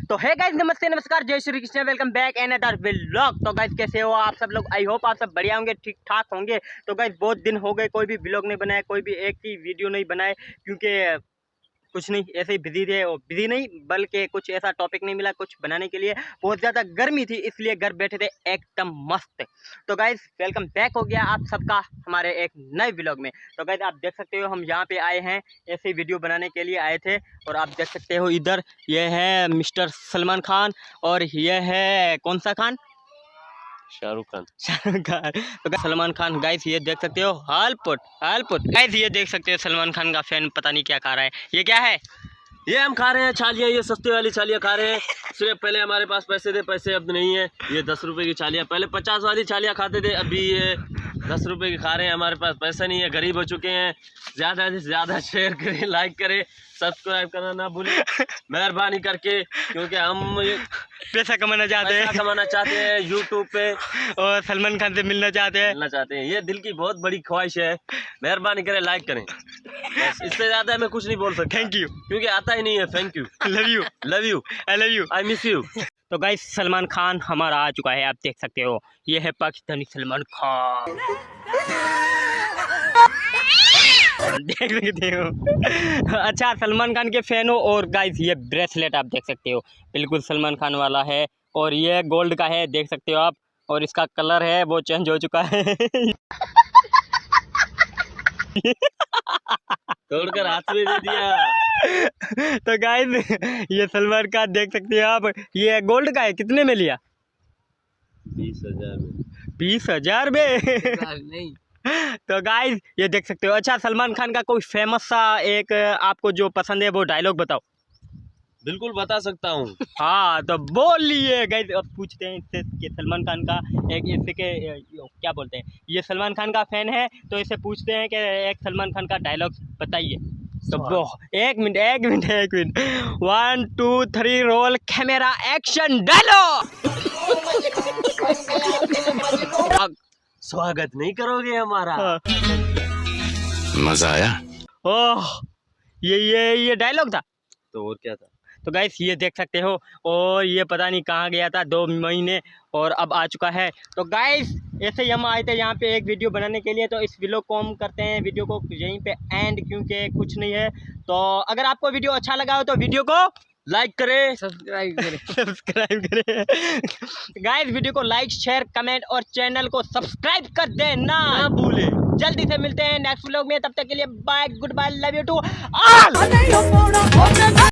तो है गाइस, नमस्ते नमस्कार, जय Shri Krishna, welcome back another vlog. तो गाइस कैसे हो आप सब लोग? आई होप आप सब बढ़िया होंगे, ठीक ठाक होंगे। तो गाइस बहुत दिन हो गए कोई भी व्लॉग नहीं बनाया, कोई भी एक ही वीडियो नहीं बनाए, क्योंकि कुछ नहीं, ऐसे ही बिजी थे। और बिजी नहीं बल्कि कुछ ऐसा टॉपिक नहीं मिला कुछ बनाने के लिए। बहुत ज़्यादा गर्मी थी, इसलिए घर बैठे थे एकदम मस्त। तो गाइस वेलकम बैक हो गया आप सबका हमारे एक नए व्लॉग में। तो गाइस आप देख सकते हो हम यहाँ पे आए हैं, ऐसे ही वीडियो बनाने के लिए आए थे। और आप देख सकते हो इधर ये है मिस्टर सलमान खान और ये है कौन सा खान? शाहरुख खान। शाहरुख खान। तो सलमान खान गाइस ये देख सकते हो हालपुट गाइस, ये देख सकते हो सलमान खान का फैन पता नहीं क्या खा रहा है। ये क्या है? ये हम खा रहे हैं छालियाँ, ये सस्ती वाली छालियाँ खा रहे हैं। सिर्फ पहले हमारे पास पैसे थे, पैसे अब नहीं है। ये 10 रुपए की छालियाँ, पहले 50 वाली छालियाँ खाते थे, अभी ये 10 रुपए की खा रहे हैं। हमारे पास पैसा नहीं है, गरीब हो चुके हैं। ज़्यादा से ज़्यादा शेयर करें, लाइक करें, सब्सक्राइब करना ना भूलें मेहरबानी करके, क्योंकि हम पैसा कमाना चाहते हैं यूट्यूब पे और सलमान खान से मिलना चाहते हैं। ये दिल की बहुत बड़ी ख्वाहिश है। मेहरबानी करें, लाइक करें, बस इससे ज़्यादा मैं कुछ नहीं बोल सकता। थैंक यू, क्योंकि आता ही नहीं है। Thank you, love you, I love you, I miss you. तो गाइस सलमान खान हमारा आ चुका है, आप देख सकते हो। ये है पाकिस्तानी सलमान खान, देख सकते हो। अच्छा, सलमान खान के फैन हो। और गाइस ये ब्रेसलेट आप देख सकते हो, बिल्कुल सलमान खान वाला है। और ये गोल्ड का है, देख सकते हो आप। और इसका कलर है वो चेंज हो चुका है। तोड़कर हाथ में दे दिया। तो गाइस ये सलमान खान देख सकते हो आप। ये गोल्ड का है, कितने में लिया? 20,000 में। 20,000 में? नहीं। तो गाइस ये देख सकते हो। अच्छा, सलमान खान का कोई फेमस सा एक आपको जो पसंद है वो डायलॉग बताओ। बिल्कुल बता सकता हूँ। हाँ तो बोलिए गाइस। अब पूछते हैं इससे कि सलमान खान का एक इससे के क्या बोलते हैं, ये सलमान खान का फैन है, तो इससे पूछते हैं कि एक सलमान खान का डायलॉग बताइए। तो वो एक minute 1 2 3 roll camera action dialogue. स्वागत नहीं करोगे हमारा? मजा आया? ओह, ये डायलॉग था। तो और क्या था? तो गाइस ये देख सकते हो। और ये पता नहीं कहाँ गया था 2 महीने, और अब आ चुका है। तो गाइस ऐसे ही हम आए थे यहाँ पे एक वीडियो बनाने के लिए। तो इस वीडियो को हम करते हैं वीडियो को यहीं पे एंड, क्योंकि कुछ नहीं है। तो अगर आपको वीडियो अच्छा लगा हो तो वीडियो को लाइक करें, सब्सक्राइब करें। गाइस वीडियो को लाइक शेयर कमेंट और चैनल को सब्सक्राइब कर देना ना भूले। जल्दी से मिलते हैं नेक्स्ट व्लॉग में, तब तक के लिए bye, good bye, love you to all.